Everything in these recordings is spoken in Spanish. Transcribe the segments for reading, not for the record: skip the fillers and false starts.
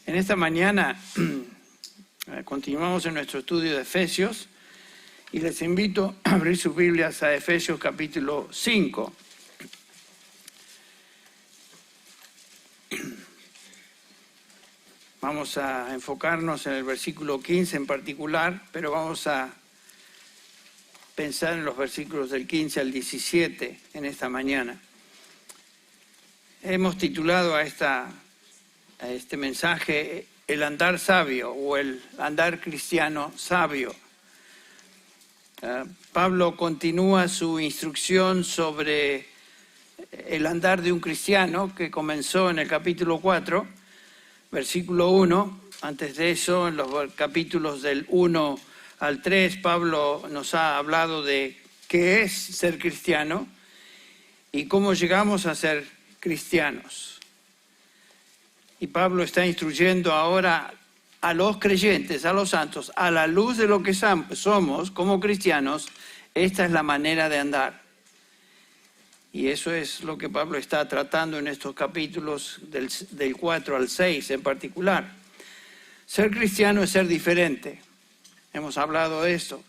En esta mañana continuamos en nuestro estudio de Efesios y les invito a abrir sus Biblias a Efesios capítulo 5. Vamos a enfocarnos en el versículo 15 en particular, pero vamos a pensar en los versículos del 15 al 17 en esta mañana. Hemos titulado a este mensaje el andar sabio o el andar cristiano sabio. Pablo continúa su instrucción sobre el andar de un cristiano que comenzó en el capítulo 4, versículo 1. Antes de eso, en los capítulos del 1 al 3, Pablo nos ha hablado de qué es ser cristiano y cómo llegamos a ser cristianos. Y Pablo está instruyendo ahora a los creyentes, a los santos, a la luz de lo que somos como cristianos, esta es la manera de andar. Y eso es lo que Pablo está tratando en estos capítulos del 4 al 6 en particular. Ser cristiano es ser diferente. Hemos hablado de esto.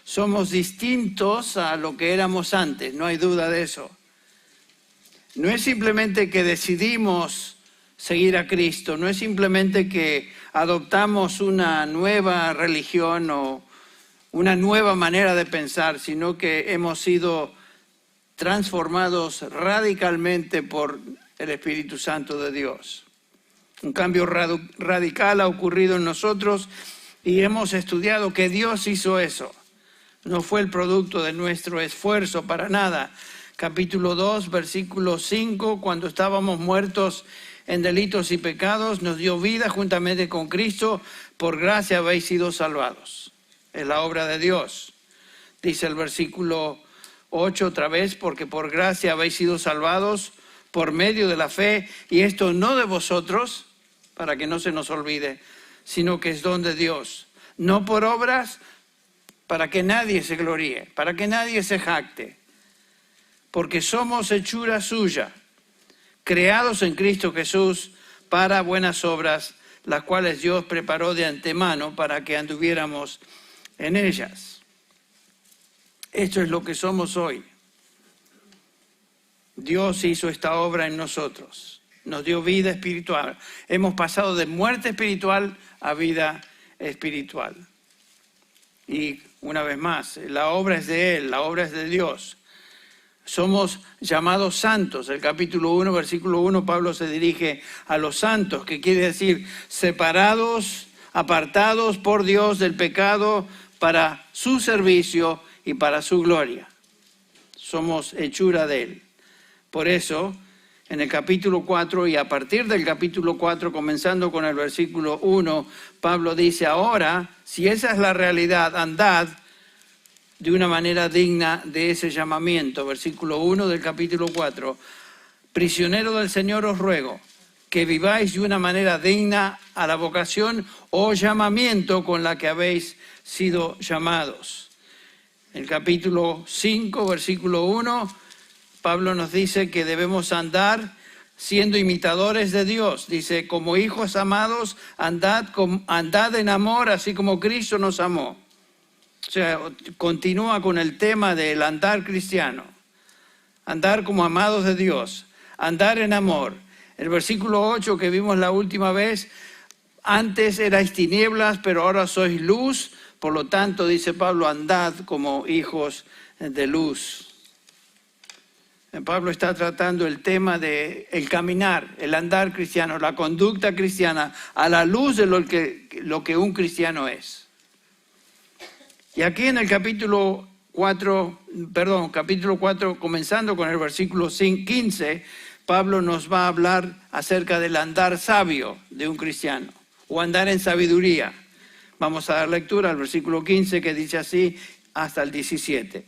Somos distintos a lo que éramos antes, no hay duda de eso. No es simplemente que decidimos seguir a Cristo, no es simplemente que adoptamos una nueva religión o una nueva manera de pensar, sino que hemos sido transformados radicalmente por el Espíritu Santo de Dios. Un cambio radical ha ocurrido en nosotros y hemos estudiado que Dios hizo eso. No fue el producto de nuestro esfuerzo para nada. Capítulo 2, versículo 5, cuando estábamos muertos en delitos y pecados, nos dio vida juntamente con Cristo, por gracia habéis sido salvados. Es la obra de Dios. Dice el versículo 8 otra vez, porque por gracia habéis sido salvados por medio de la fe, y esto no de vosotros, para que no se nos olvide, sino que es don de Dios. No por obras, para que nadie se gloríe, para que nadie se jacte, porque somos hechura suya, creados en Cristo Jesús para buenas obras, las cuales Dios preparó de antemano para que anduviéramos en ellas. Esto es lo que somos hoy. Dios hizo esta obra en nosotros, nos dio vida espiritual. Hemos pasado de muerte espiritual a vida espiritual. Y una vez más, la obra es de Él, la obra es de Dios. Somos llamados santos. El capítulo 1, versículo 1, Pablo se dirige a los santos, que quiere decir separados, apartados por Dios del pecado para su servicio y para su gloria. Somos hechura de Él. Por eso, en el capítulo 4 y a partir del capítulo 4, comenzando con el versículo 1, Pablo dice, ahora, si esa es la realidad, andad de una manera digna de ese llamamiento. Versículo 1 del capítulo 4. Prisionero del Señor os ruego que viváis de una manera digna a la vocación o llamamiento con la que habéis sido llamados. En el capítulo 5, versículo 1, Pablo nos dice que debemos andar siendo imitadores de Dios. Dice, como hijos amados, andad en amor, así como Cristo nos amó. O sea, continúa con el tema del andar cristiano. Andar como amados de Dios. Andar en amor. El versículo 8 que vimos la última vez, antes erais tinieblas, pero ahora sois luz. Por lo tanto, dice Pablo, andad como hijos de luz. Pablo está tratando el tema de el caminar, el andar cristiano, la conducta cristiana, a la luz de lo que un cristiano es. Y aquí en el capítulo 4, comenzando con el versículo 15, Pablo nos va a hablar acerca del andar sabio de un cristiano, o andar en sabiduría. Vamos a dar lectura al versículo 15 que dice así hasta el 17.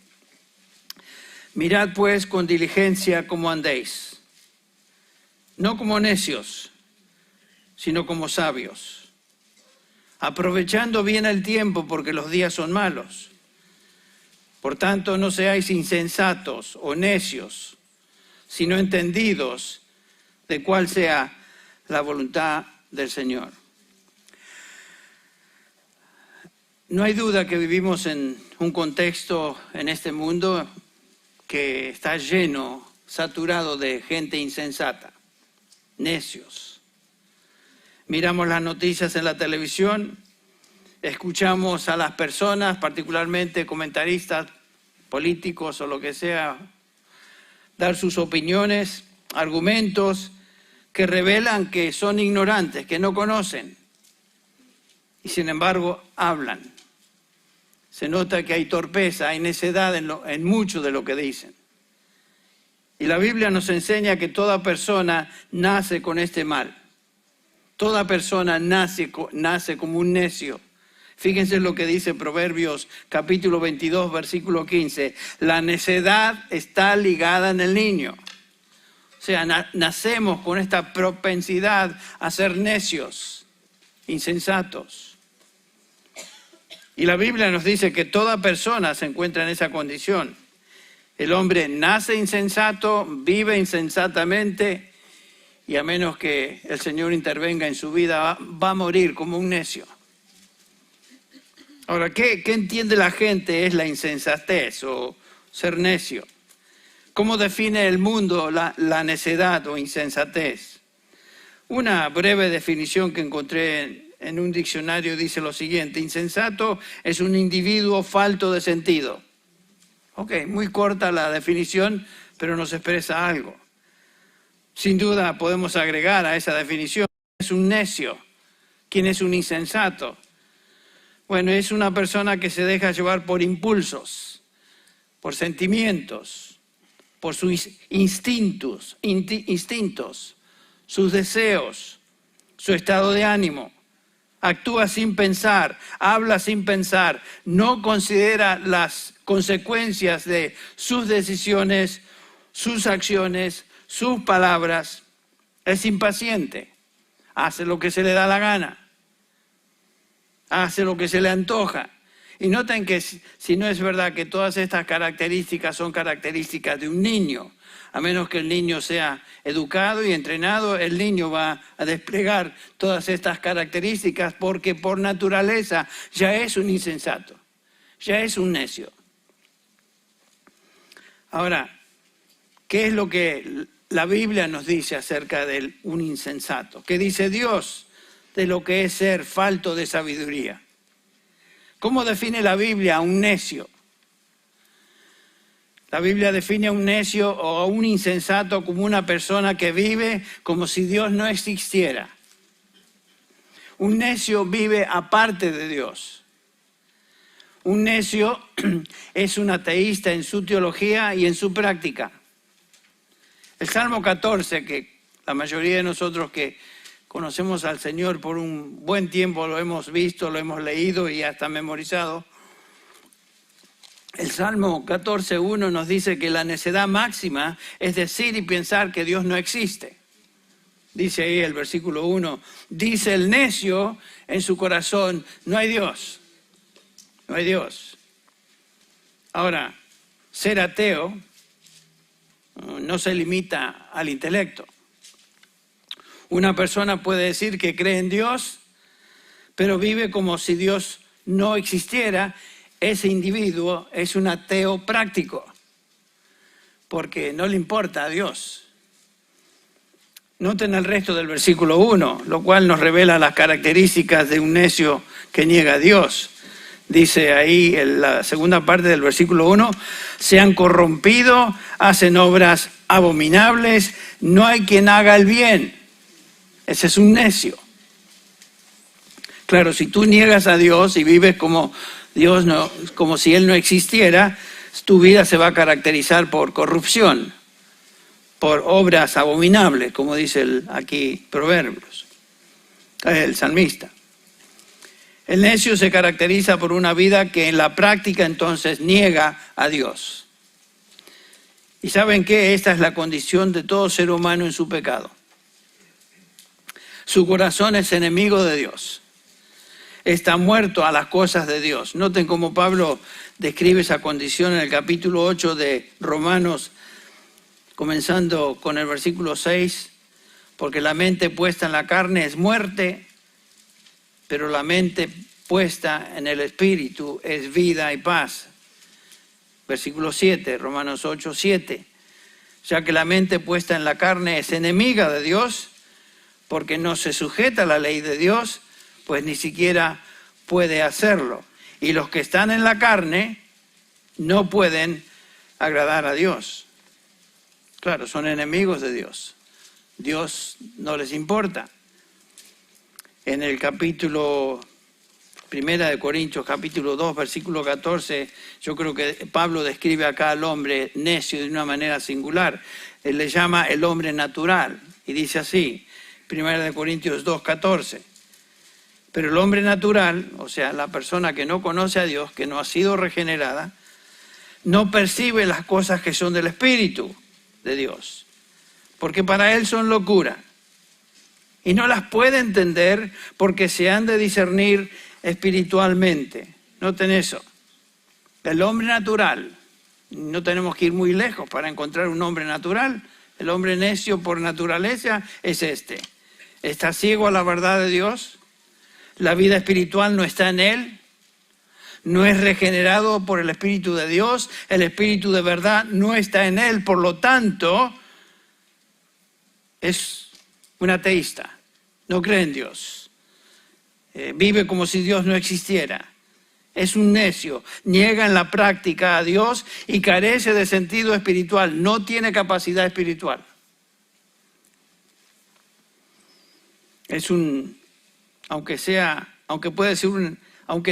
Mirad pues con diligencia cómo andéis, no como necios, sino como sabios, aprovechando bien el tiempo porque los días son malos. Por tanto, no seáis insensatos o necios, sino entendidos de cuál sea la voluntad del Señor. No hay duda que vivimos en un contexto en este mundo que está lleno, saturado de gente insensata, necios. Miramos las noticias en la televisión, escuchamos a las personas, particularmente comentaristas políticos o lo que sea, dar sus opiniones, argumentos que revelan que son ignorantes, que no conocen, y sin embargo hablan. Se nota que hay torpeza, hay necedad en mucho de lo que dicen. Y la Biblia nos enseña que toda persona nace con este mal. Toda persona nace como un necio. Fíjense lo que dice Proverbios capítulo 22, versículo 15. La necedad está ligada en el niño. O sea, nacemos con esta propensidad a ser necios, insensatos. Y la Biblia nos dice que toda persona se encuentra en esa condición. El hombre nace insensato, vive insensatamente, y a menos que el Señor intervenga en su vida, va a morir como un necio. Ahora, ¿qué entiende la gente es la insensatez o ser necio? ¿Cómo define el mundo la necedad o insensatez? Una breve definición que encontré en un diccionario dice lo siguiente: insensato es un individuo falto de sentido. Ok, muy corta la definición, pero nos expresa algo. Sin duda podemos agregar a esa definición: es un necio. ¿Quién es un insensato? Bueno, es una persona que se deja llevar por impulsos, por sentimientos, por sus instintos, sus deseos, su estado de ánimo. Actúa sin pensar, habla sin pensar, no considera las consecuencias de sus decisiones, sus acciones, sus palabras. Es impaciente, hace lo que se le da la gana, hace lo que se le antoja. Y noten que si no es verdad que todas estas características son características de un niño, a menos que el niño sea educado y entrenado, el niño va a desplegar todas estas características porque por naturaleza ya es un insensato, ya es un necio. Ahora, ¿qué es lo que la Biblia nos dice acerca de un insensato? ¿Qué dice Dios de lo que es ser falto de sabiduría? ¿Cómo define la Biblia a un necio? La Biblia define a un necio o a un insensato como una persona que vive como si Dios no existiera. Un necio vive aparte de Dios. Un necio es un ateísta en su teología y en su práctica. El Salmo 14, que la mayoría de nosotros que conocemos al Señor por un buen tiempo lo hemos visto, lo hemos leído y hasta memorizado. El Salmo 14:1 nos dice que la necedad máxima es decir y pensar que Dios no existe. Dice ahí el versículo 1, dice el necio en su corazón, no hay Dios, no hay Dios. Ahora, ser ateo no se limita al intelecto. Una persona puede decir que cree en Dios, pero vive como si Dios no existiera. Ese individuo es un ateo práctico, porque no le importa a Dios. Noten el resto del versículo 1, lo cual nos revela las características de un necio que niega a Dios. Dice ahí en la segunda parte del versículo 1, se han corrompido, hacen obras abominables, no hay quien haga el bien. Ese es un necio. Claro, si tú niegas a Dios y vives como Dios no, como si Él no existiera, tu vida se va a caracterizar por corrupción, por obras abominables, como dice aquí Proverbios, el salmista. El necio se caracteriza por una vida que en la práctica entonces niega a Dios. ¿Y saben qué? Esta es la condición de todo ser humano en su pecado. Su corazón es enemigo de Dios. Está muerto a las cosas de Dios. Noten cómo Pablo describe esa condición en el capítulo 8 de Romanos, comenzando con el versículo 6, porque la mente puesta en la carne es muerte, pero la mente puesta en el Espíritu es vida y paz. Versículo 7, Romanos 8, 7. Ya que la mente puesta en la carne es enemiga de Dios, porque no se sujeta a la ley de Dios, pues ni siquiera puede hacerlo. Y los que están en la carne no pueden agradar a Dios. Claro, son enemigos de Dios. Dios no les importa. En el capítulo 1 de Corintios, capítulo 2, versículo 14, yo creo que Pablo describe acá al hombre necio de una manera singular. Él le llama el hombre natural y dice así, 1 de Corintios 2, 14. Pero el hombre natural, o sea, la persona que no conoce a Dios, que no ha sido regenerada, no percibe las cosas que son del Espíritu de Dios, porque para él son locura. Y no las puede entender porque se han de discernir espiritualmente. Noten eso. El hombre natural, no tenemos que ir muy lejos para encontrar un hombre natural. El hombre necio por naturaleza es este. Está ciego a la verdad de Dios. La vida espiritual no está en él. No es regenerado por el Espíritu de Dios. El Espíritu de verdad no está en él. Por lo tanto, es un ateísta. No cree en Dios. Vive como si Dios no existiera. Es un necio. Niega en la práctica a Dios y carece de sentido espiritual. No tiene capacidad espiritual. Es un, aunque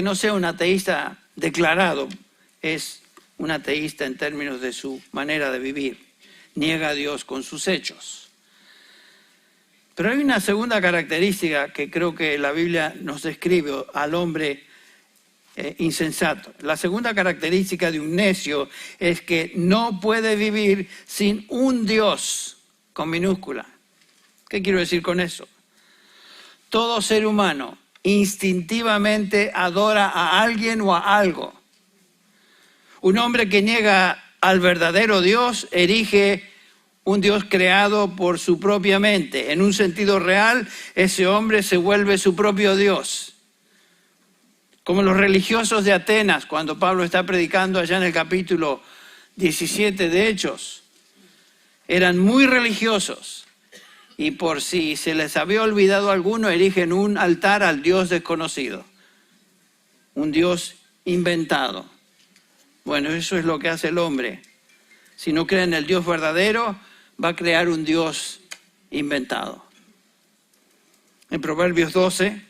no sea un ateísta declarado, es un ateísta en términos de su manera de vivir. Niega a Dios con sus hechos. Pero hay una segunda característica que creo que la Biblia nos describe al hombre insensato. La segunda característica de un necio es que no puede vivir sin un Dios con minúscula. ¿Qué quiero decir con eso? Todo ser humano instintivamente adora a alguien o a algo. Un hombre que niega al verdadero Dios erige un Dios creado por su propia mente. En un sentido real, ese hombre se vuelve su propio Dios. Como los religiosos de Atenas, cuando Pablo está predicando allá en el capítulo 17 de Hechos. Eran muy religiosos. Y por si se les había olvidado alguno, erigen un altar al Dios desconocido. Un Dios inventado. Bueno, eso es lo que hace el hombre. Si no cree en el Dios verdadero, va a crear un Dios inventado. En Proverbios 12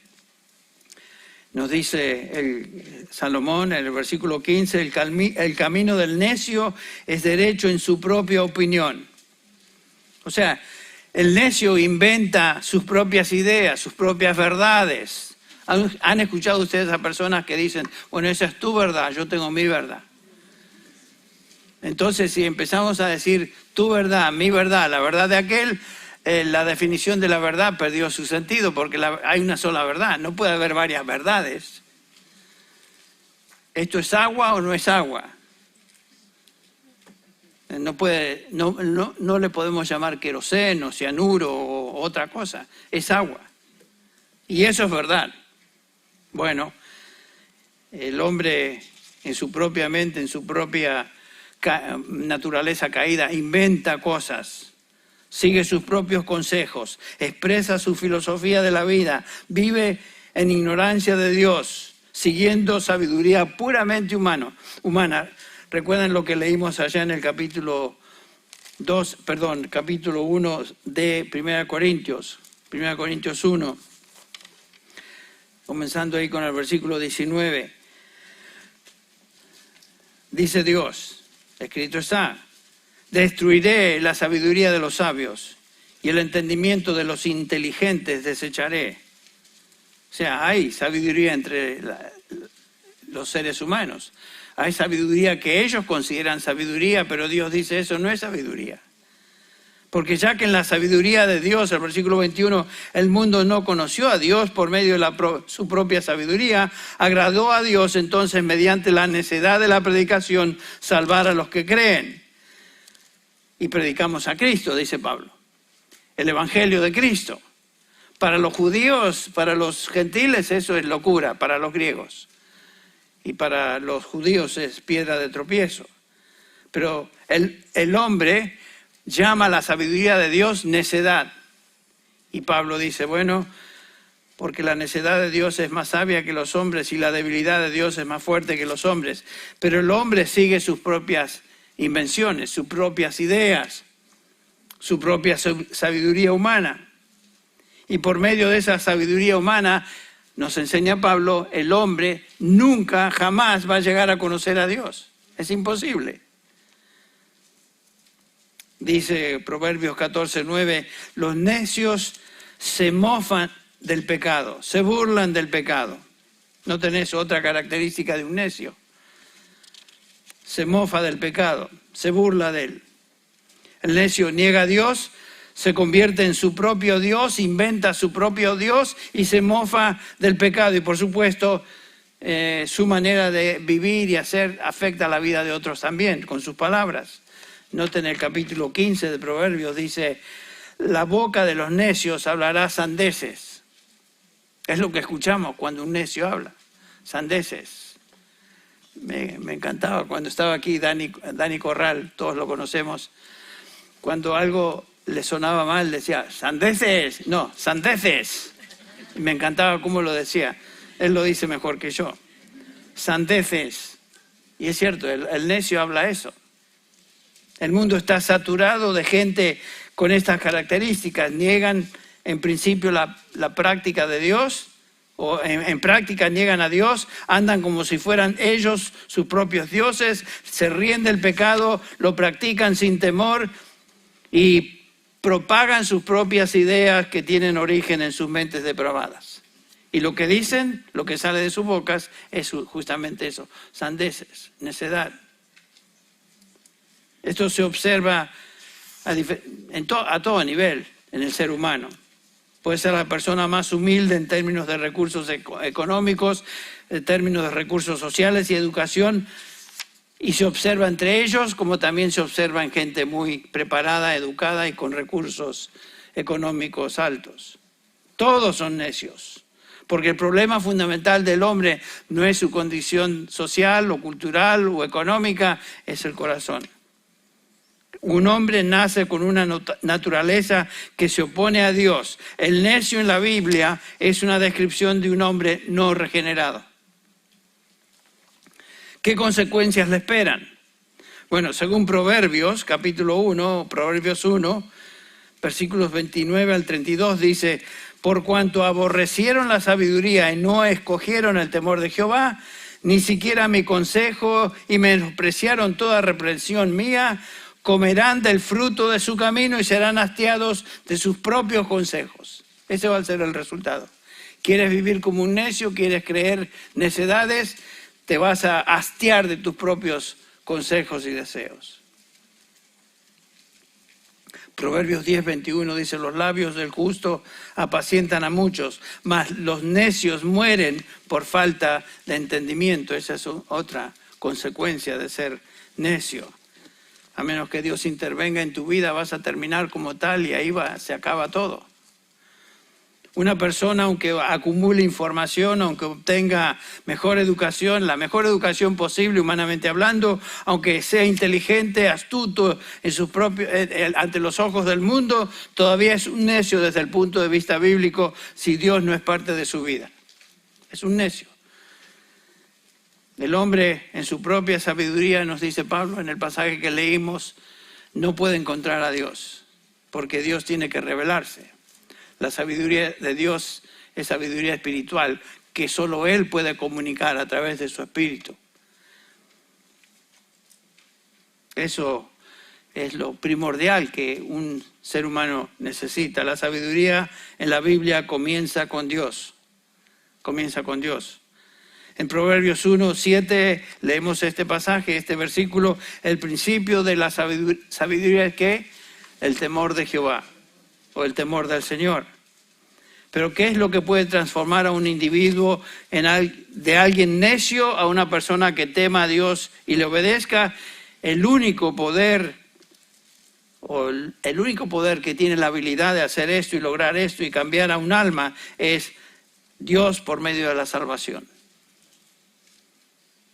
nos dice Salomón en el versículo 15, el camino del necio es derecho en su propia opinión. O sea, el necio inventa sus propias ideas, sus propias verdades. ¿Han escuchado ustedes a personas que dicen, bueno, esa es tu verdad, yo tengo mi verdad? Entonces, si empezamos a decir tu verdad, mi verdad, la verdad de aquel, la definición de la verdad perdió su sentido porque hay una sola verdad, no puede haber varias verdades. ¿Esto es agua o no es agua? No le podemos llamar queroseno, cianuro o otra cosa, es agua. Y eso es verdad. Bueno, el hombre en su propia mente, en su propia naturaleza caída, inventa cosas, sigue sus propios consejos, expresa su filosofía de la vida, vive en ignorancia de Dios, siguiendo sabiduría puramente humana. ¿Recuerdan lo que leímos allá en el capítulo 1 de 1 Corintios 1, comenzando ahí con el versículo 19? Dice Dios, escrito está, destruiré la sabiduría de los sabios y el entendimiento de los inteligentes desecharé. O sea, hay sabiduría entre los seres humanos. Hay sabiduría que ellos consideran sabiduría, pero Dios dice eso no es sabiduría. Porque ya que en la sabiduría de Dios, el versículo 21, el mundo no conoció a Dios por medio de su propia sabiduría, agradó a Dios entonces mediante la necedad de la predicación salvar a los que creen. Y predicamos a Cristo, dice Pablo, el Evangelio de Cristo. Para los judíos, para los gentiles, eso es locura, para los griegos. Y para los judíos es piedra de tropiezo. Pero el hombre llama a la sabiduría de Dios necedad. Y Pablo dice, bueno, porque la necedad de Dios es más sabia que los hombres y la debilidad de Dios es más fuerte que los hombres. Pero el hombre sigue sus propias invenciones, sus propias ideas, su propia sabiduría humana. Y por medio de esa sabiduría humana, nos enseña Pablo, el hombre nunca, jamás va a llegar a conocer a Dios. Es imposible. Dice Proverbios 14:9, los necios se mofan del pecado, se burlan del pecado. ¿No tenés otra característica de un necio? Se mofa del pecado, se burla de él. El necio niega a Dios, se convierte en su propio Dios, inventa su propio Dios y se mofa del pecado. Y por supuesto, su manera de vivir y hacer afecta a la vida de otros también, con sus palabras. Noten el capítulo 15 de Proverbios, dice, la boca de los necios hablará sandeces. Es lo que escuchamos cuando un necio habla, sandeces. Me encantaba cuando estaba aquí Dani Corral, todos lo conocemos. Cuando algo le sonaba mal, decía, sandeces, no, sandeces. Y me encantaba cómo lo decía. Él lo dice mejor que yo. Sandeces. Y es cierto, el necio habla eso. El mundo está saturado de gente con estas características. Niegan en principio la práctica de Dios, o en práctica niegan a Dios, andan como si fueran ellos sus propios dioses, se ríen del pecado, lo practican sin temor y propagan sus propias ideas que tienen origen en sus mentes depravadas. Y lo que dicen, lo que sale de sus bocas, es justamente eso, sandeces, necedad. Esto se observa a todo nivel en el ser humano. Puede ser la persona más humilde en términos de recursos económicos, en términos de recursos sociales y educación, y se observa entre ellos como también se observa en gente muy preparada, educada y con recursos económicos altos. Todos son necios, porque el problema fundamental del hombre no es su condición social o cultural o económica, es el corazón. Un hombre nace con una naturaleza que se opone a Dios. El necio en la Biblia es una descripción de un hombre no regenerado. ¿Qué consecuencias le esperan? Bueno, según Proverbios, capítulo 1, Proverbios 1, versículos 29 al 32, dice, por cuanto aborrecieron la sabiduría y no escogieron el temor de Jehová, ni siquiera mi consejo y menospreciaron toda reprensión mía, comerán del fruto de su camino y serán hastiados de sus propios consejos. Ese va a ser el resultado. ¿Quieres vivir como un necio? ¿Quieres creer necedades? Te vas a hastiar de tus propios consejos y deseos. Proverbios 10:21 dice, los labios del justo apacientan a muchos, mas los necios mueren por falta de entendimiento. Esa es otra consecuencia de ser necio. A menos que Dios intervenga en tu vida, vas a terminar como tal y ahí se acaba todo. Una persona, aunque acumule información, aunque obtenga mejor educación, la mejor educación posible humanamente hablando, aunque sea inteligente, astuto en sus propios, ante los ojos del mundo, todavía es un necio desde el punto de vista bíblico si Dios no es parte de su vida. Es un necio. El hombre en su propia sabiduría, nos dice Pablo en el pasaje que leímos, no puede encontrar a Dios, porque Dios tiene que revelarse. La sabiduría de Dios es sabiduría espiritual, que solo Él puede comunicar a través de su espíritu. Eso es lo primordial que un ser humano necesita. La sabiduría en la Biblia comienza con Dios. Comienza con Dios. En Proverbios 1:7 leemos este pasaje, este versículo. El principio de la sabiduría es ¿qué? El temor de Jehová o el temor del Señor. Pero ¿qué es lo que puede transformar a un individuo de alguien necio a una persona que tema a Dios y le obedezca? El único poder o el único poder que tiene la habilidad de hacer esto y lograr esto y cambiar a un alma es Dios por medio de la salvación.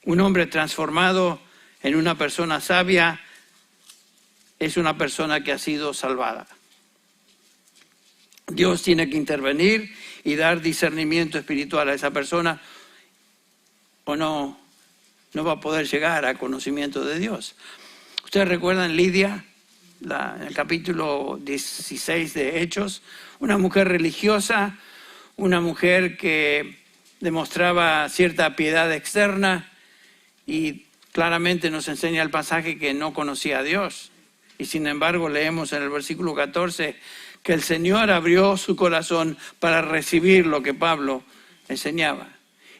Un hombre transformado en una persona sabia es una persona que ha sido salvada. Dios tiene que intervenir y dar discernimiento espiritual a esa persona, o no va a poder llegar al conocimiento de Dios. Ustedes recuerdan Lidia, en el capítulo 16 de Hechos, una mujer religiosa, una mujer que demostraba cierta piedad externa y claramente nos enseña el pasaje que no conocía a Dios. Y sin embargo leemos en el versículo 14 que el Señor abrió su corazón para recibir lo que Pablo enseñaba.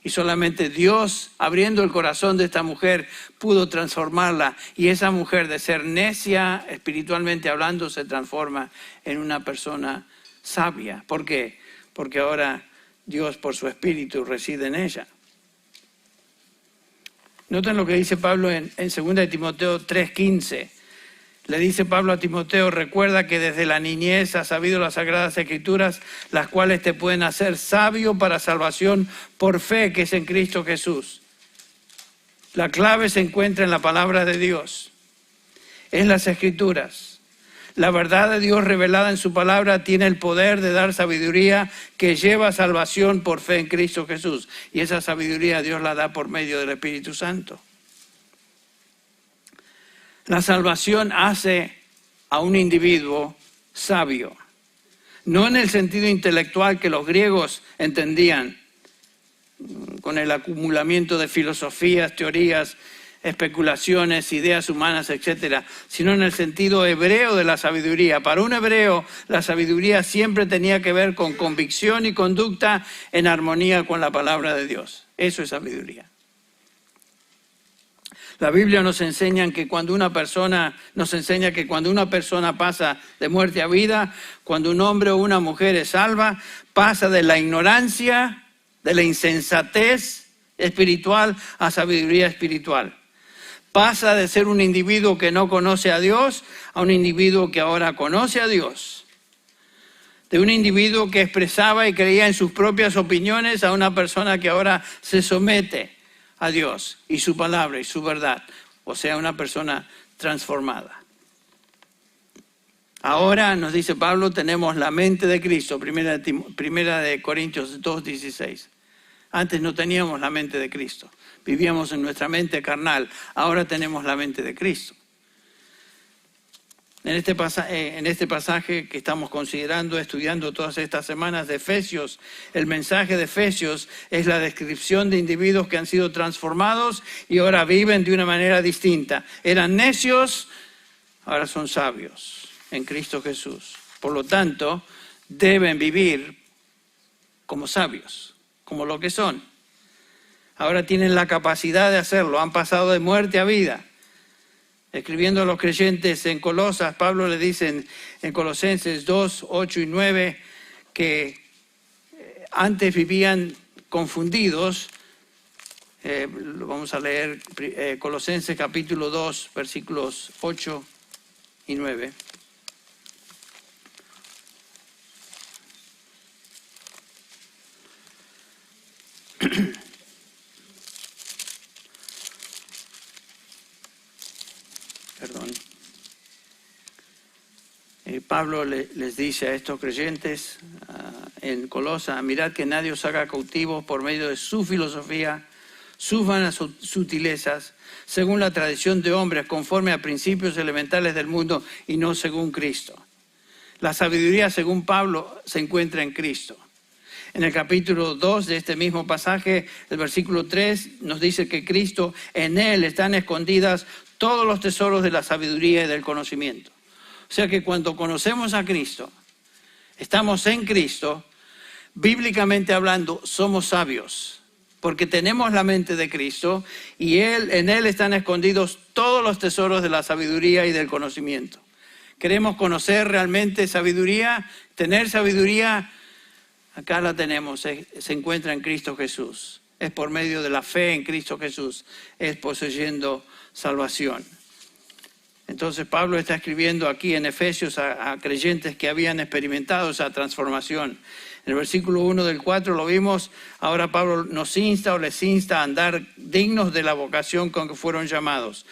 Y solamente Dios, abriendo el corazón de esta mujer, pudo transformarla. Y esa mujer, de ser necia espiritualmente hablando, se transforma en una persona sabia. ¿Por qué? Porque ahora Dios por su Espíritu reside en ella. Noten lo que dice Pablo en 2 Timoteo 3:15. Le dice Pablo a Timoteo: recuerda que desde la niñez has sabido las Sagradas Escrituras, las cuales te pueden hacer sabio para salvación por fe que es en Cristo Jesús. La clave se encuentra en la palabra de Dios, en las Escrituras. La verdad de Dios revelada en su palabra tiene el poder de dar sabiduría que lleva a salvación por fe en Cristo Jesús. Y esa sabiduría Dios la da por medio del Espíritu Santo. La salvación hace a un individuo sabio, no en el sentido intelectual que los griegos entendían, con el acumulamiento de filosofías, teorías, especulaciones, ideas humanas, etcétera, sino en el sentido hebreo de la sabiduría. Para un hebreo, la sabiduría siempre tenía que ver con convicción y conducta en armonía con la palabra de Dios. Eso es sabiduría. La Biblia nos enseña que cuando una persona pasa de muerte a vida, cuando un hombre o una mujer es salva, pasa de la ignorancia, de la insensatez espiritual a sabiduría espiritual. Pasa de ser un individuo que no conoce a Dios a un individuo que ahora conoce a Dios. De un individuo que expresaba y creía en sus propias opiniones a una persona que ahora se somete a Dios y su palabra y su verdad, o sea, una persona transformada. Ahora, nos dice Pablo, tenemos la mente de Cristo, primera de Corintios 2:16. Antes no teníamos la mente de Cristo, vivíamos en nuestra mente carnal, ahora tenemos la mente de Cristo. En este pasaje que estamos considerando, estudiando todas estas semanas de Efesios, el mensaje de Efesios es la descripción de individuos que han sido transformados y ahora viven de una manera distinta. Eran necios, ahora son sabios en Cristo Jesús. Por lo tanto, deben vivir como sabios, como lo que son. Ahora tienen la capacidad de hacerlo, han pasado de muerte a vida. Escribiendo a los creyentes en Colosas, Pablo le dice en Colosenses 2, 8 y 9 que antes vivían confundidos. Vamos a leer Colosenses capítulo 2, versículos 8 y 9. Perdón. Pablo les dice a estos creyentes en Colosa: mirad que nadie os haga cautivos por medio de su filosofía, sus vanas sutilezas, según la tradición de hombres, conforme a principios elementales del mundo y no según Cristo. La sabiduría, según Pablo, se encuentra en Cristo. En el capítulo 2 de este mismo pasaje, el versículo 3 nos dice que Cristo, en Él están escondidas todos los tesoros de la sabiduría y del conocimiento. O sea que cuando conocemos a Cristo, estamos en Cristo, bíblicamente hablando, somos sabios, porque tenemos la mente de Cristo y en Él están escondidos todos los tesoros de la sabiduría y del conocimiento. ¿Queremos conocer realmente sabiduría? Tener sabiduría, acá la tenemos, se encuentra en Cristo Jesús. Es por medio de la fe en Cristo Jesús, es poseyendo salvación. Entonces Pablo está escribiendo aquí en Efesios a creyentes que habían experimentado esa transformación. En el versículo 1 del 4 lo vimos, ahora Pablo nos insta o les insta a andar dignos de la vocación con que fueron llamados.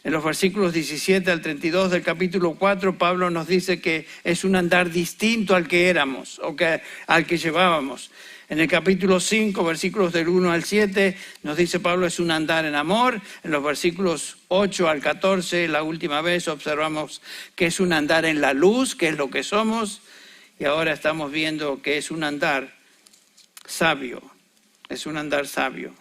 En los versículos 17 al 32 del capítulo 4, Pablo nos dice que es un andar distinto al que éramos o al que llevábamos. En el capítulo 5, versículos del 1 al 7, nos dice Pablo es un andar en amor. En los versículos 8 al 14, la última vez observamos que es un andar en la luz, que es lo que somos. Y ahora estamos viendo que es un andar sabio, es un andar sabio.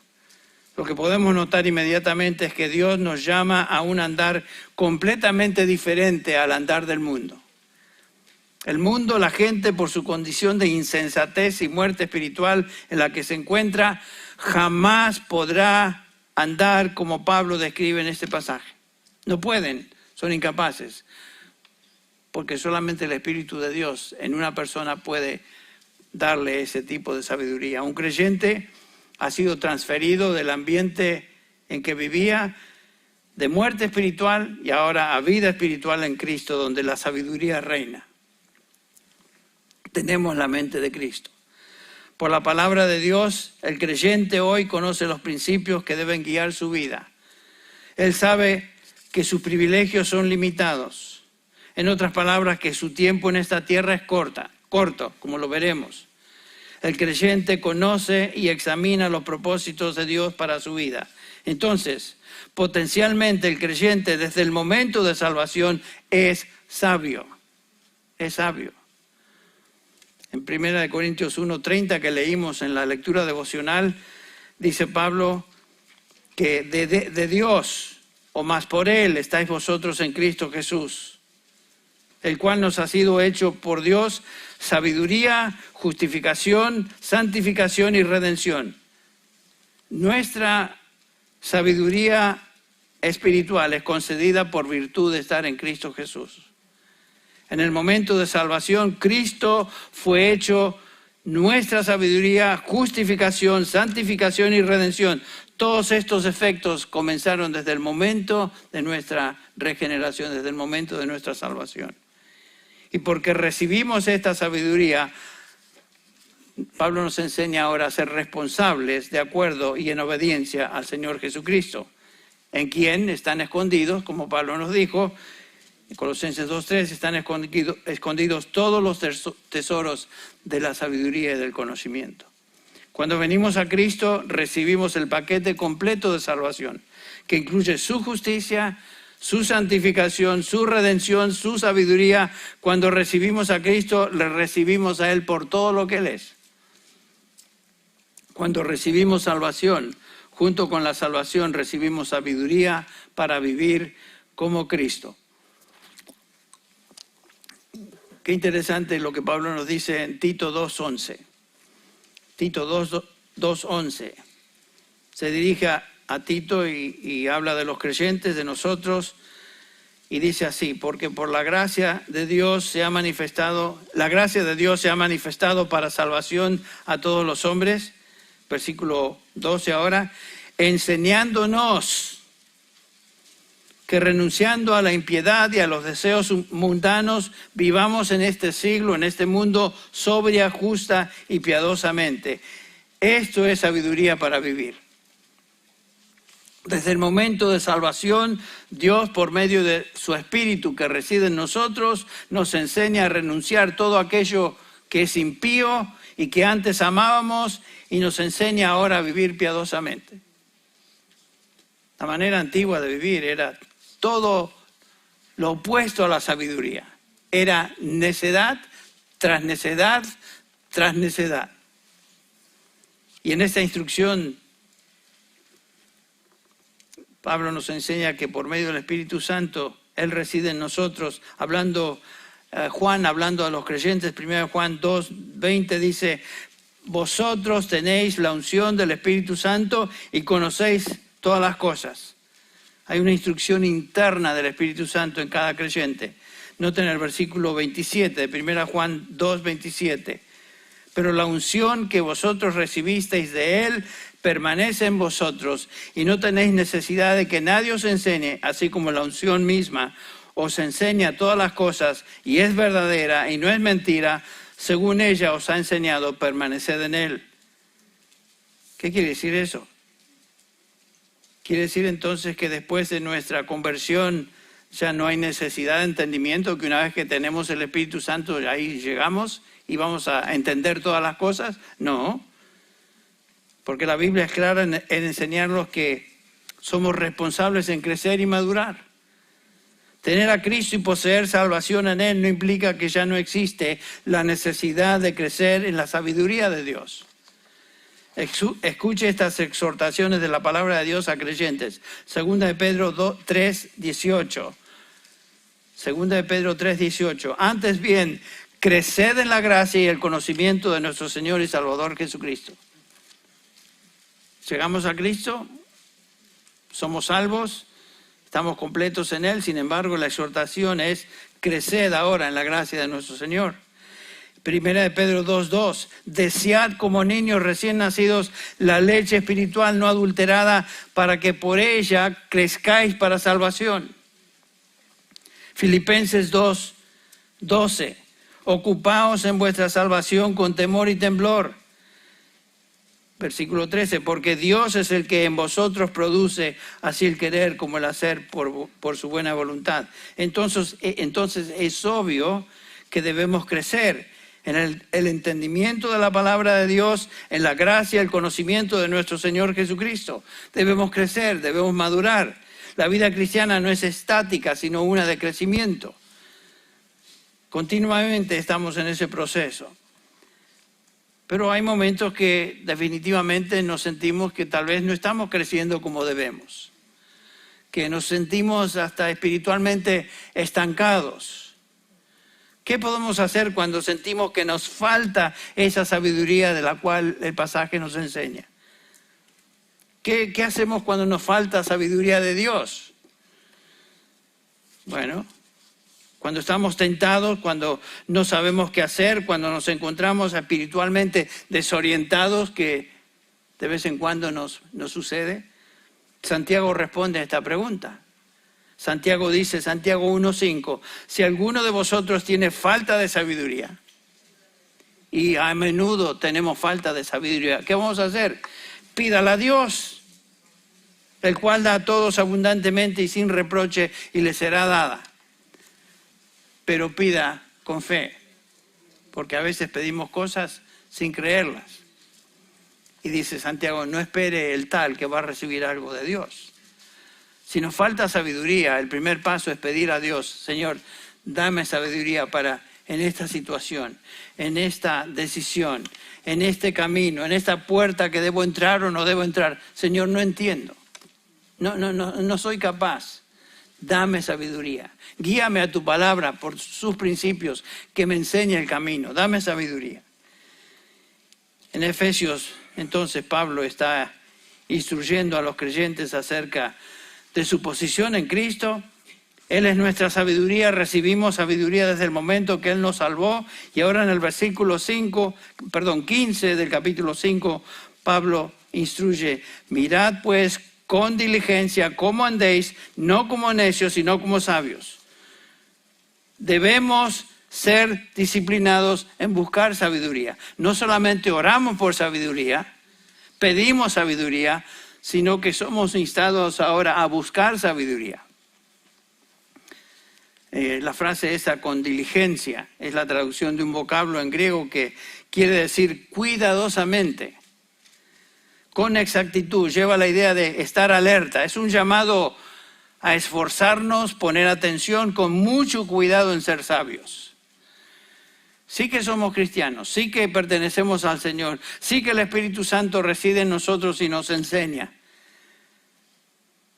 Lo que podemos notar inmediatamente es que Dios nos llama a un andar completamente diferente al andar del mundo. El mundo, la gente, por su condición de insensatez y muerte espiritual en la que se encuentra, jamás podrá andar como Pablo describe en este pasaje. No pueden, son incapaces, porque solamente el Espíritu de Dios en una persona puede darle ese tipo de sabiduría. Un creyente ha sido transferido del ambiente en que vivía, de muerte espiritual, y ahora a vida espiritual en Cristo, donde la sabiduría reina. Tenemos la mente de Cristo. Por la palabra de Dios, el creyente hoy conoce los principios que deben guiar su vida. Él sabe que sus privilegios son limitados. En otras palabras, que su tiempo en esta tierra es corto, como lo veremos. El creyente conoce y examina los propósitos de Dios para su vida. Entonces, potencialmente el creyente desde el momento de salvación es sabio. Es sabio. En 1 Corintios 1:30 que leímos en la lectura devocional, dice Pablo que de Dios, o más por Él, estáis vosotros en Cristo Jesús, el cual nos ha sido hecho por Dios sabiduría, justificación, santificación y redención. Nuestra sabiduría espiritual es concedida por virtud de estar en Cristo Jesús. En el momento de salvación, Cristo fue hecho nuestra sabiduría, justificación, santificación y redención. Todos estos efectos comenzaron desde el momento de nuestra regeneración, desde el momento de nuestra salvación. Y porque recibimos esta sabiduría, Pablo nos enseña ahora a ser responsables de acuerdo y en obediencia al Señor Jesucristo, en quien están escondidos, como Pablo nos dijo, en Colosenses 2:3, están escondidos todos los tesoros de la sabiduría y del conocimiento. Cuando venimos a Cristo, recibimos el paquete completo de salvación, que incluye su justicia, su santificación, su redención, su sabiduría. Cuando recibimos a Cristo, le recibimos a Él por todo lo que Él es. Cuando recibimos salvación, junto con la salvación recibimos sabiduría para vivir como Cristo. Qué interesante lo que Pablo nos dice en Tito 2:11. Tito 2:11. Se dirige a Tito y habla de los creyentes, de nosotros, y dice así: porque por la gracia de Dios se ha manifestado para salvación a todos los hombres, versículo 12 ahora, enseñándonos que renunciando a la impiedad y a los deseos mundanos, vivamos en este siglo, en este mundo, sobria, justa y piadosamente. Esto es sabiduría para vivir. Desde el momento de salvación, Dios, por medio de su Espíritu que reside en nosotros, nos enseña a renunciar todo aquello que es impío y que antes amábamos, y nos enseña ahora a vivir piadosamente. La manera antigua de vivir era todo lo opuesto a la sabiduría. Era necedad tras necedad tras necedad. Y en esta instrucción, Pablo nos enseña que por medio del Espíritu Santo, Él reside en nosotros. Juan, hablando a los creyentes, 1 Juan 2:20 dice: vosotros tenéis la unción del Espíritu Santo y conocéis todas las cosas. Hay una instrucción interna del Espíritu Santo en cada creyente. Noten el versículo 27 de 1 Juan 2:27. Pero la unción que vosotros recibisteis de Él permanece en vosotros y no tenéis necesidad de que nadie os enseñe, así como la unción misma os enseña todas las cosas y es verdadera y no es mentira, según ella os ha enseñado, permaneced en él. ¿Qué quiere decir eso? Quiere decir entonces que después de nuestra conversión ya no hay necesidad de entendimiento, que una vez que tenemos el Espíritu Santo ahí llegamos y vamos a entender todas las cosas. No, porque la Biblia es clara en enseñarnos que somos responsables en crecer y madurar. Tener a Cristo y poseer salvación en Él no implica que ya no existe la necesidad de crecer en la sabiduría de Dios. Escuche estas exhortaciones de la palabra de Dios a creyentes. Segunda de Pedro 3:18. Segunda de Pedro 3:18. Antes bien, creced en la gracia y el conocimiento de nuestro Señor y Salvador Jesucristo. Llegamos a Cristo, somos salvos, estamos completos en Él. Sin embargo, la exhortación es: creced ahora en la gracia de nuestro Señor. Primera de Pedro 2:2, desead como niños recién nacidos la leche espiritual no adulterada para que por ella crezcáis para salvación. Filipenses 2:12, ocupaos en vuestra salvación con temor y temblor. Versículo 13, porque Dios es el que en vosotros produce así el querer como el hacer por su buena voluntad. Entonces es obvio que debemos crecer en el entendimiento de la palabra de Dios, en la gracia y el conocimiento de nuestro Señor Jesucristo. Debemos crecer, debemos madurar. La vida cristiana no es estática, sino una de crecimiento. Continuamente estamos en ese proceso. Pero hay momentos que definitivamente nos sentimos que tal vez no estamos creciendo como debemos, que nos sentimos hasta espiritualmente estancados. ¿Qué podemos hacer cuando sentimos que nos falta esa sabiduría de la cual el pasaje nos enseña? ¿Qué hacemos cuando nos falta sabiduría de Dios? Bueno, cuando estamos tentados, cuando no sabemos qué hacer, cuando nos encontramos espiritualmente desorientados, que de vez en cuando nos sucede, Santiago responde a esta pregunta. Santiago dice, Santiago 1:5, si alguno de vosotros tiene falta de sabiduría, y a menudo tenemos falta de sabiduría, ¿qué vamos a hacer? Pídala a Dios, el cual da a todos abundantemente y sin reproche, y le será dada. Pero pida con fe, porque a veces pedimos cosas sin creerlas. Y dice Santiago, no espere el tal que va a recibir algo de Dios. Si nos falta sabiduría, el primer paso es pedir a Dios, Señor, dame sabiduría para en esta situación, en esta decisión, en este camino, en esta puerta que debo entrar o no debo entrar. Señor, no entiendo, no soy capaz. Dame sabiduría. Guíame a tu palabra por sus principios, que me enseñe el camino. Dame sabiduría. En Efesios, entonces, Pablo está instruyendo a los creyentes acerca de su posición en Cristo. Él es nuestra sabiduría, recibimos sabiduría desde el momento que Él nos salvó. Y ahora en el versículo 15 del capítulo 5, Pablo instruye, mirad pues con diligencia cómo andéis, no como necios, sino como sabios. Debemos ser disciplinados en buscar sabiduría. No solamente oramos por sabiduría, pedimos sabiduría, sino que somos instados ahora a buscar sabiduría. La frase esa, con diligencia, es la traducción de un vocablo en griego que quiere decir cuidadosamente, con exactitud, lleva la idea de estar alerta. Es un llamado a esforzarnos, poner atención, con mucho cuidado en ser sabios. Sí que somos cristianos, sí que pertenecemos al Señor, sí que el Espíritu Santo reside en nosotros y nos enseña.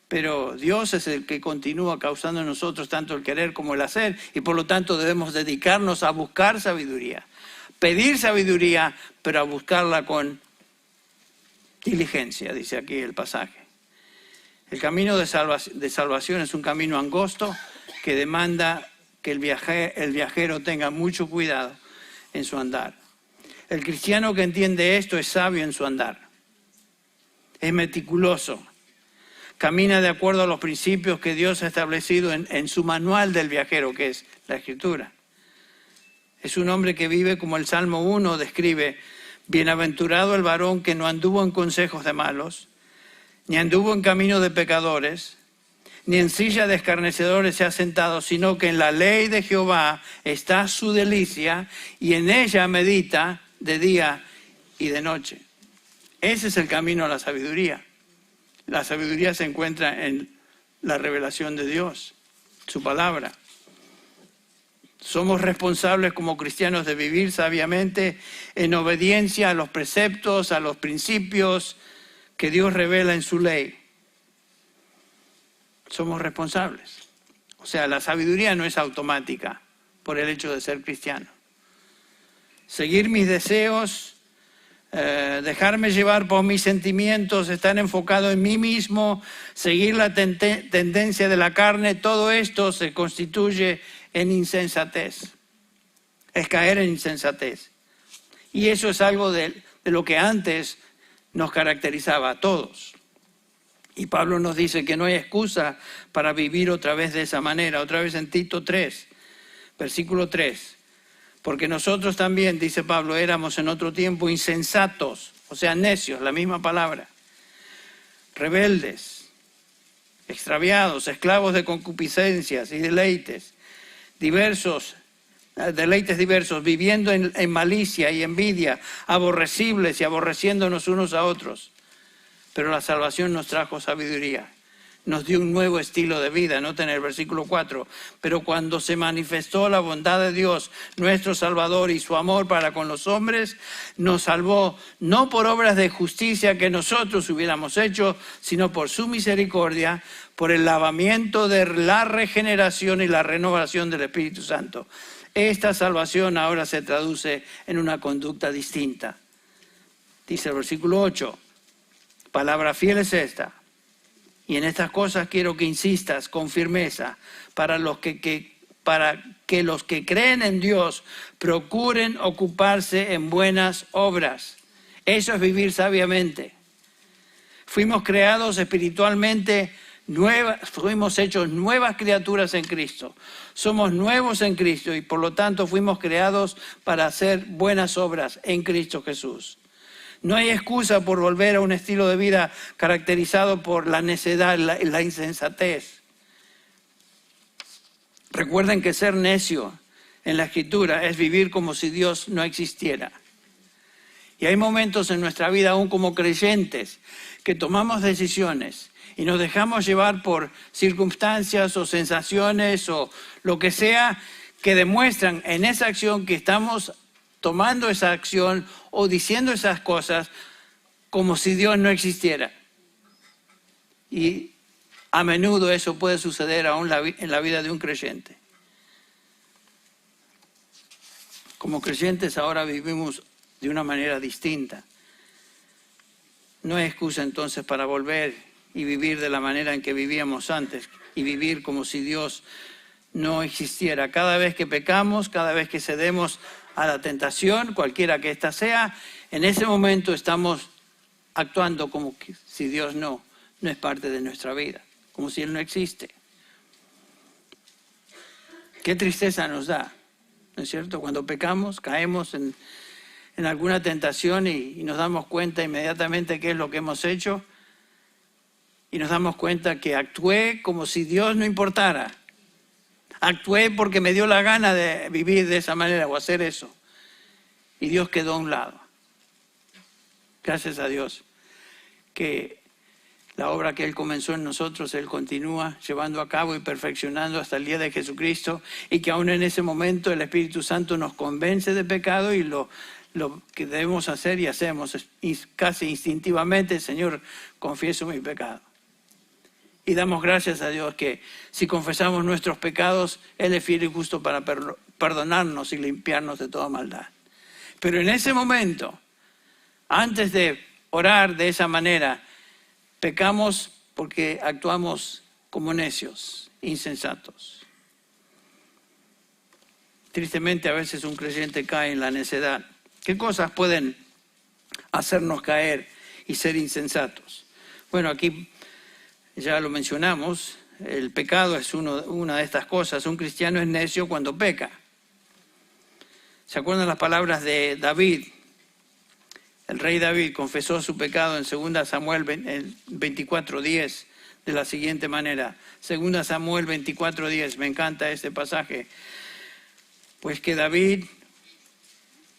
Pero Dios es el que continúa causando en nosotros tanto el querer como el hacer, y por lo tanto debemos dedicarnos a buscar sabiduría. Pedir sabiduría, pero a buscarla con diligencia, dice aquí el pasaje. El camino de salvación es un camino angosto que demanda que el viajero tenga mucho cuidado en su andar. El cristiano que entiende esto es sabio en su andar. Es meticuloso. camina de acuerdo a los principios que Dios ha establecido en su manual del viajero, que es la Escritura. Es un hombre que vive como el Salmo 1 describe: bienaventurado el varón que no anduvo en consejos de malos, ni anduvo en camino de pecadores, ni en silla de escarnecedores se ha sentado, sino que en la ley de Jehová está su delicia, y en ella medita de día y de noche. Ese es el camino a la sabiduría. La sabiduría se encuentra en la revelación de Dios, su palabra. Somos responsables como cristianos de vivir sabiamente en obediencia a los preceptos, a los principios que Dios revela en su ley. Somos responsables. O sea, la sabiduría no es automática por el hecho de ser cristiano. Seguir mis deseos, dejarme llevar por mis sentimientos, estar enfocado en mí mismo, seguir la tendencia de la carne, todo esto se constituye en insensatez. Es caer en insensatez. Y eso es algo de lo que antes nos caracterizaba a todos. Y Pablo nos dice que no hay excusa para vivir otra vez de esa manera. Otra vez en Tito 3, versículo 3. Porque nosotros también, dice Pablo, éramos en otro tiempo insensatos, o sea, necios, la misma palabra, rebeldes, extraviados, esclavos de concupiscencias y deleites diversos, viviendo en malicia y envidia, aborrecibles y aborreciéndonos unos a otros. Pero la salvación nos trajo sabiduría, nos dio un nuevo estilo de vida. Noten el versículo 4. Pero cuando se manifestó la bondad de Dios, nuestro Salvador, y su amor para con los hombres, nos salvó no por obras de justicia que nosotros hubiéramos hecho, sino por su misericordia, por el lavamiento de la regeneración y la renovación del Espíritu Santo. Esta salvación ahora se traduce en una conducta distinta. Dice el versículo 8. Palabra fiel es esta, y en estas cosas quiero que insistas con firmeza, para que los que creen en Dios procuren ocuparse en buenas obras. Eso es vivir sabiamente. Fuimos creados espiritualmente fuimos hechos nuevas criaturas en Cristo. Somos nuevos en Cristo y por lo tanto fuimos creados para hacer buenas obras en Cristo Jesús. No hay excusa por volver a un estilo de vida caracterizado por la necedad, la insensatez. Recuerden que ser necio en la Escritura es vivir como si Dios no existiera. Y hay momentos en nuestra vida, aún como creyentes, que tomamos decisiones y nos dejamos llevar por circunstancias o sensaciones o lo que sea que demuestran en esa acción que estamos tomando esa acción o diciendo esas cosas como si Dios no existiera. Y a menudo eso puede suceder aún en la vida de un creyente. Como creyentes ahora vivimos de una manera distinta. No hay excusa entonces para volver y vivir de la manera en que vivíamos antes y vivir como si Dios no existiera. Cada vez que pecamos, cada vez que cedemos a la tentación, cualquiera que ésta sea, en ese momento estamos actuando como que si Dios no es parte de nuestra vida, como si Él no existe. Qué tristeza nos da, ¿no es cierto? Cuando pecamos, caemos en alguna tentación y nos damos cuenta inmediatamente qué es lo que hemos hecho y nos damos cuenta que actué como si Dios no importara. Actué porque me dio la gana de vivir de esa manera o hacer eso. Y Dios quedó a un lado. Gracias a Dios que la obra que Él comenzó en nosotros, Él continúa llevando a cabo y perfeccionando hasta el día de Jesucristo, y que aún en ese momento el Espíritu Santo nos convence de pecado y lo que debemos hacer y hacemos casi instintivamente: Señor, confieso mi pecado. Y damos gracias a Dios que si confesamos nuestros pecados, Él es fiel y justo para perdonarnos y limpiarnos de toda maldad. Pero en ese momento, antes de orar de esa manera, pecamos porque actuamos como necios, insensatos. Tristemente, a veces un creyente cae en la necedad. ¿Qué cosas pueden hacernos caer y ser insensatos? Bueno, aquí Ya lo mencionamos, el pecado es una de estas cosas. Un cristiano es necio cuando peca. ¿Se acuerdan las palabras de David? El rey David confesó su pecado en 2 Samuel 24:10 de la siguiente manera. 2 Samuel 24:10, me encanta este pasaje. Pues que David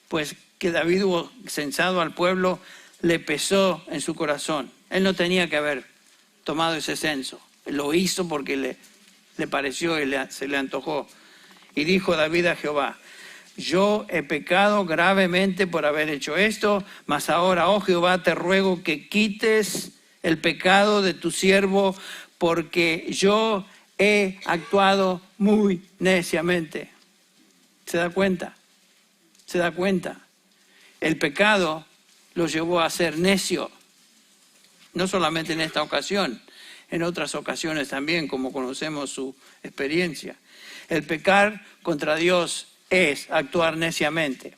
hubo censado al pueblo, le pesó en su corazón. Él no tenía que haber tomado ese censo. Él lo hizo porque le pareció y se le antojó. Y dijo David a Jehová: yo he pecado gravemente por haber hecho esto, mas ahora, oh Jehová, te ruego que quites el pecado de tu siervo, porque yo he actuado muy neciamente. ¿Se da cuenta? ¿Se da cuenta? El pecado lo llevó a ser necio, no solamente en esta ocasión, en otras ocasiones también, como conocemos su experiencia. El pecar contra Dios es actuar neciamente.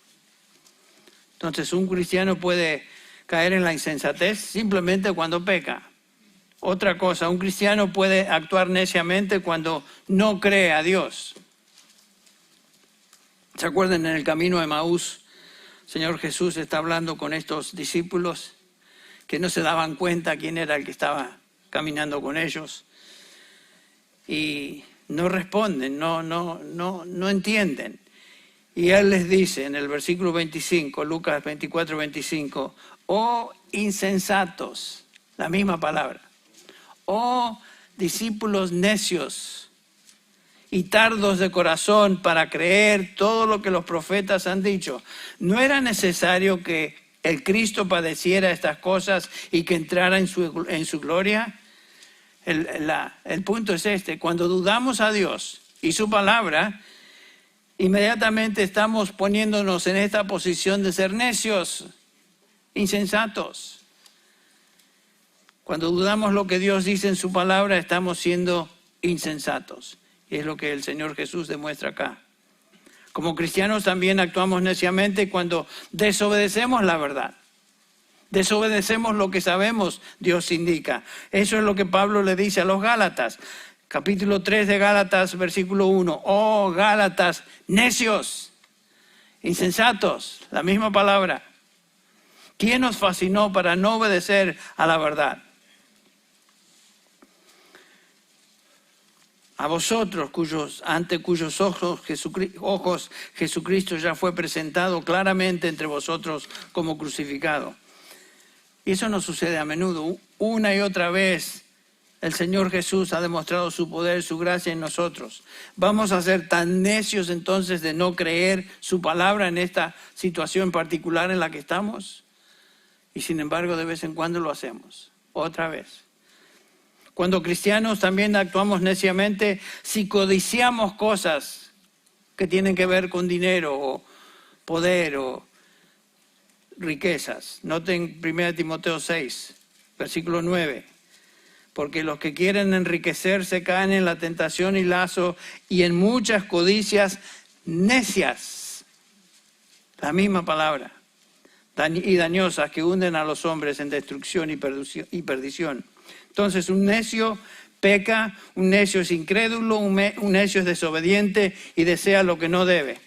Entonces, un cristiano puede caer en la insensatez simplemente cuando peca. Otra cosa, un cristiano puede actuar neciamente cuando no cree a Dios. ¿Se acuerdan en el camino de Emaús? El Señor Jesús está hablando con estos discípulos que no se daban cuenta quién era el que estaba caminando con ellos. Y no responden, no entienden. Y Él les dice en el versículo 25, Lucas 24:25, oh insensatos, la misma palabra, oh discípulos necios y tardos de corazón para creer todo lo que los profetas han dicho. ¿No era necesario que el Cristo padeciera estas cosas y que entrara en su gloria? El punto es este: cuando dudamos a Dios y su palabra, inmediatamente estamos poniéndonos en esta posición de ser necios, insensatos. Cuando dudamos lo que Dios dice en su palabra, estamos siendo insensatos. Y es lo que el Señor Jesús demuestra acá. Como cristianos también actuamos neciamente cuando desobedecemos la verdad. Desobedecemos lo que sabemos Dios indica. Eso es lo que Pablo le dice a los Gálatas. Capítulo 3 de Gálatas, versículo 1. Oh, Gálatas, necios, insensatos, la misma palabra. ¿Quién nos fascinó para no obedecer a la verdad? A vosotros, ante cuyos ojos Jesucristo ya fue presentado claramente entre vosotros como crucificado. Y eso no sucede a menudo. Una y otra vez el Señor Jesús ha demostrado su poder, su gracia en nosotros. ¿Vamos a ser tan necios entonces de no creer su palabra en esta situación particular en la que estamos? Y sin embargo, de vez en cuando lo hacemos. Otra vez. Cuando cristianos también actuamos neciamente si codiciamos cosas que tienen que ver con dinero o poder o riquezas. Noten 1 Timoteo 6, versículo 9. Porque los que quieren enriquecerse caen en la tentación y lazo y en muchas codicias necias. La misma palabra. Y dañosas que hunden a los hombres en destrucción y perdición. Entonces un necio peca, un necio es incrédulo, un necio es desobediente y desea lo que no debe.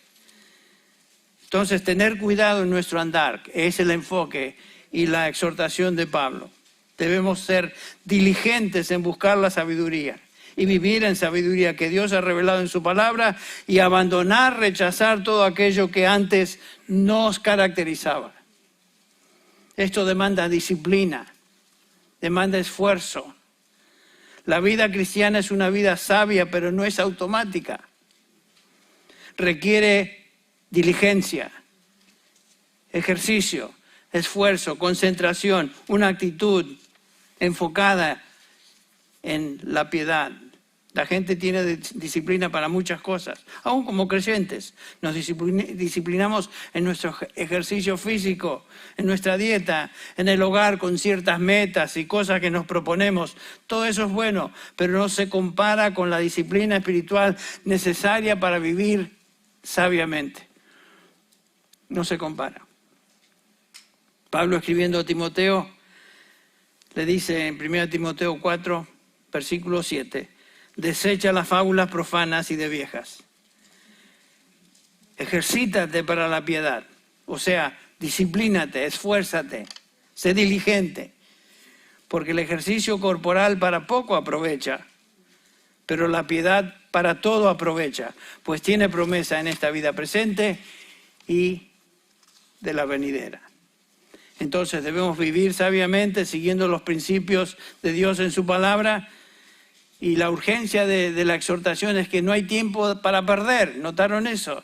Entonces tener cuidado en nuestro andar es el enfoque y la exhortación de Pablo. Debemos ser diligentes en buscar la sabiduría y vivir en sabiduría que Dios ha revelado en su palabra y abandonar, rechazar todo aquello que antes nos caracterizaba. Esto demanda disciplina, demanda esfuerzo. La vida cristiana es una vida sabia, pero no es automática. Requiere diligencia, ejercicio, esfuerzo, concentración, una actitud enfocada en la piedad. La gente tiene disciplina para muchas cosas, aún como creyentes. Nos disciplinamos en nuestro ejercicio físico, en nuestra dieta, en el hogar con ciertas metas y cosas que nos proponemos. Todo eso es bueno, pero no se compara con la disciplina espiritual necesaria para vivir sabiamente. No se compara. Pablo, escribiendo a Timoteo, le dice en 1 Timoteo 4, versículo 7, desecha las fábulas profanas y de viejas. Ejercítate para la piedad, o sea, disciplínate, esfuérzate, sé diligente, porque el ejercicio corporal para poco aprovecha, pero la piedad para todo aprovecha, pues tiene promesa en esta vida presente y de la venidera. Entonces debemos vivir sabiamente, siguiendo los principios de Dios en su palabra, y la urgencia de la exhortación es que no hay tiempo para perder. ¿Notaron eso?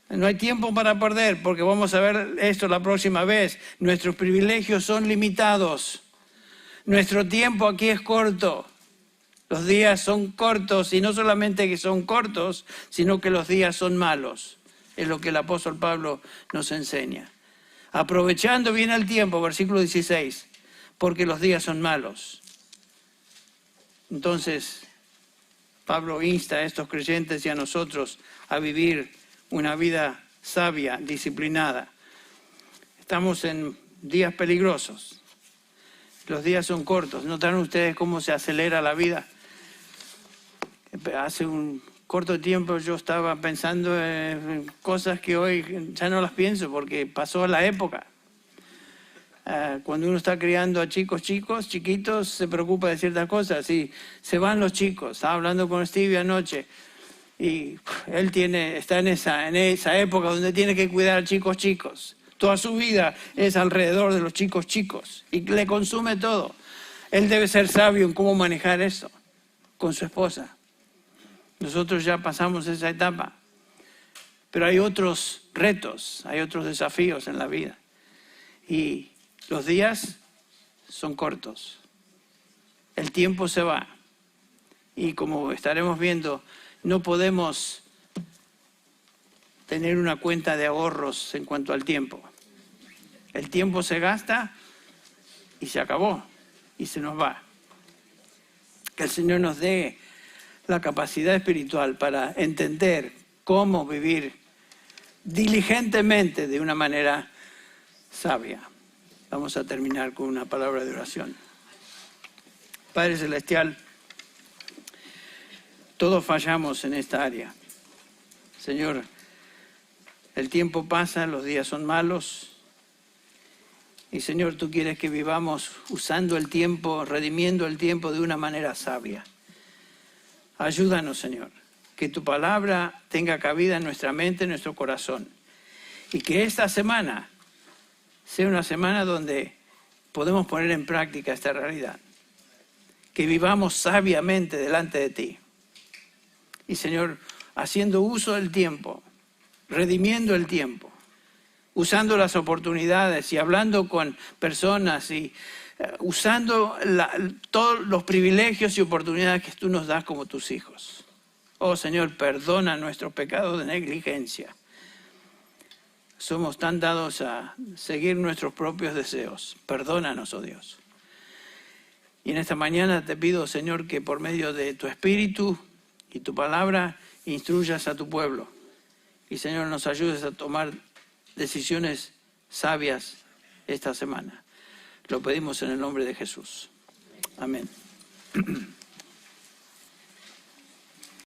No hay tiempo para perder, porque vamos a ver esto la próxima vez. Nuestros privilegios son limitados. Nuestro tiempo aquí es corto. Los días son cortos, y no solamente que son cortos, sino que los días son malos. Es lo que el apóstol Pablo nos enseña. Aprovechando bien el tiempo, versículo 16, porque los días son malos. Entonces, Pablo insta a estos creyentes y a nosotros a vivir una vida sabia, disciplinada. Estamos en días peligrosos. Los días son cortos. ¿Notaron ustedes cómo se acelera la vida? Hace un corto tiempo yo estaba pensando en cosas que hoy ya no las pienso porque pasó la época. Cuando uno está criando a chiquitos, se preocupa de ciertas cosas. Y se van los chicos. Estaba hablando con Stevie anoche. Y él está en esa época donde tiene que cuidar a chicos. Toda su vida es alrededor de los chicos. Y le consume todo. Él debe ser sabio en cómo manejar eso con su esposa. Nosotros ya pasamos esa etapa. Pero hay otros retos, hay otros desafíos en la vida. Y los días son cortos. El tiempo se va. Y como estaremos viendo, no podemos tener una cuenta de ahorros en cuanto al tiempo. El tiempo se gasta y se acabó y se nos va. Que el Señor nos dé la capacidad espiritual para entender cómo vivir diligentemente de una manera sabia. Vamos a terminar con una palabra de oración. Padre Celestial, todos fallamos en esta área. Señor, el tiempo pasa, los días son malos. Y Señor, tú quieres que vivamos usando el tiempo, redimiendo el tiempo de una manera sabia. Ayúdanos, Señor, que tu palabra tenga cabida en nuestra mente, en nuestro corazón. Y que esta semana sea una semana donde podemos poner en práctica esta realidad. Que vivamos sabiamente delante de ti. Y Señor, haciendo uso del tiempo, redimiendo el tiempo, usando las oportunidades y hablando con personas y usando todos los privilegios y oportunidades que tú nos das como tus hijos. Oh Señor, perdona nuestros pecados de negligencia. Somos tan dados a seguir nuestros propios deseos. Perdónanos, oh Dios. Y en esta mañana te pido, Señor, que por medio de tu Espíritu y tu palabra instruyas a tu pueblo. Y Señor, nos ayudes a tomar decisiones sabias esta semana. Lo pedimos en el nombre de Jesús. Amén.